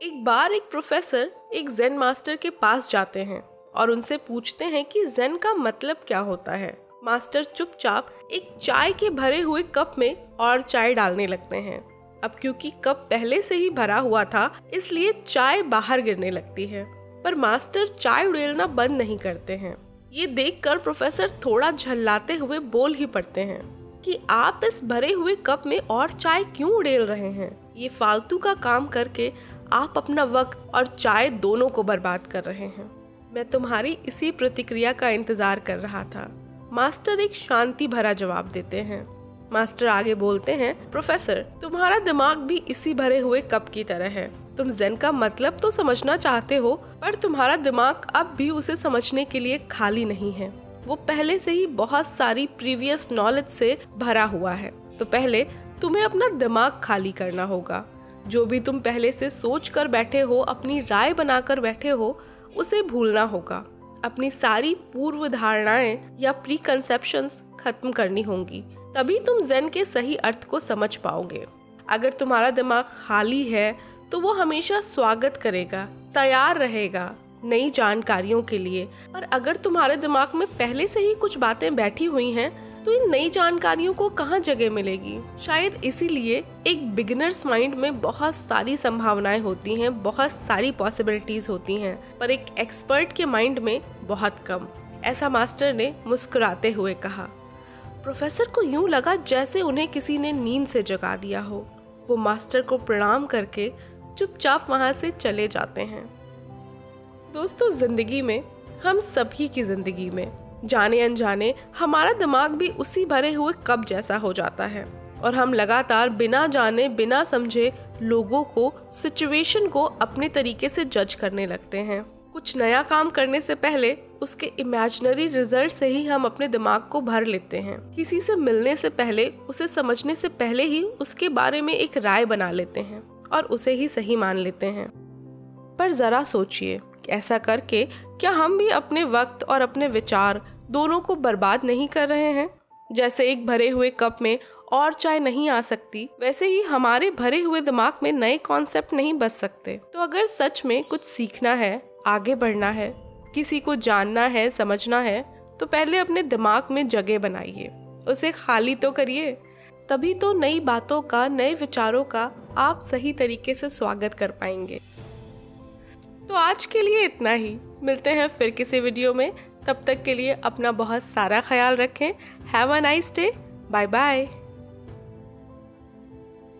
एक बार एक प्रोफेसर एक ज़ेन मास्टर के पास जाते हैं और उनसे पूछते हैं कि ज़ेन का मतलब क्या होता है। मास्टर चुपचाप एक चाय के भरे हुए कप में और चाय डालने लगते हैं। अब क्योंकि कप पहले से ही भरा हुआ था, इसलिए चाय बाहर गिरने लगती है, पर मास्टर चाय उड़ेलना बंद नहीं करते हैं। ये देखकर प्रोफेसर थोड़ा झल्लाते हुए बोल ही पड़ते हैं कि आप इस भरे हुए कप में और चाय क्यों उड़ेल रहे हैं? ये फालतू का काम करके आप अपना वक्त और चाय दोनों को बर्बाद कर रहे हैं। मैं तुम्हारी इसी प्रतिक्रिया का इंतजार कर रहा था। मास्टर एक शांति भरा जवाब देते हैं। मास्टर आगे बोलते हैं, प्रोफेसर, तुम्हारा दिमाग भी इसी भरे हुए कप की तरह है। तुम ज़ेन का मतलब तो समझना चाहते हो, पर तुम्हारा दिमाग अब भी उसे समझने के लिए खाली नहीं है। वो पहले से ही बहुत सारी प्रीवियस नॉलेज से भरा हुआ है। तो पहले तुम्हें अपना दिमाग खाली करना होगा। जो भी तुम पहले से सोच कर बैठे हो, अपनी राय बनाकर बैठे हो, उसे भूलना होगा। अपनी सारी पूर्व धारणाएं या प्री कंसेप्शंस खत्म करनी होंगी, तभी तुम ज़ेन के सही अर्थ को समझ पाओगे। अगर तुम्हारा दिमाग खाली है तो वो हमेशा स्वागत करेगा, तैयार रहेगा नई जानकारियों के लिए। और अगर तुम्हारे दिमाग में पहले से ही कुछ बातें बैठी हुई हैं, तो इन नई जानकारियों को कहाँ जगह मिलेगी? शायद इसीलिए एक बिगिनर्स माइंड में बहुत सारी संभावनाएं होती हैं, बहुत सारी पॉसिबिलिटीज होती हैं, पर एक एक्सपर्ट के माइंड में बहुत कम। ऐसा मास्टर ने मुस्कुराते हुए कहा। प्रोफेसर को यूं लगा जैसे उन्हें किसी ने नींद से जगा दिया हो। वो मास्टर को प्रणाम करके चुपचाप वहां से चले जाते हैं। दोस्तों, जिंदगी में, हम सभी की जिंदगी में जाने अनजाने हमारा दिमाग भी उसी भरे हुए कप जैसा हो जाता है और हम लगातार बिना जाने बिना समझे लोगों को, सिचुएशन को अपने तरीके से जज करने लगते हैं। कुछ नया काम करने से पहले उसके इमेजिनरी रिजल्ट से ही हम अपने दिमाग को भर लेते हैं। किसी से मिलने से पहले, उसे समझने से पहले ही उसके बारे में एक राय बना लेते हैं और उसे ही सही मान लेते हैं। पर जरा सोचिए, ऐसा करके क्या हम भी अपने वक्त और अपने विचार दोनों को बर्बाद नहीं कर रहे हैं? जैसे एक भरे हुए कप में और चाय नहीं आ सकती, वैसे ही हमारे भरे हुए दिमाग में नए कॉन्सेप्ट नहीं बच सकते। तो अगर सच में कुछ सीखना है, आगे बढ़ना है, किसी को जानना है, समझना है, तो पहले अपने दिमाग में जगह बनाइए, उसे खाली तो करिए। तभी तो नई बातों का, नए विचारों का आप सही तरीके से स्वागत कर पाएंगे। तो आज के लिए इतना ही। मिलते हैं फिर किसी वीडियो में। तब तक के लिए अपना बहुत सारा ख्याल रखें। Have a nice day. Bye bye.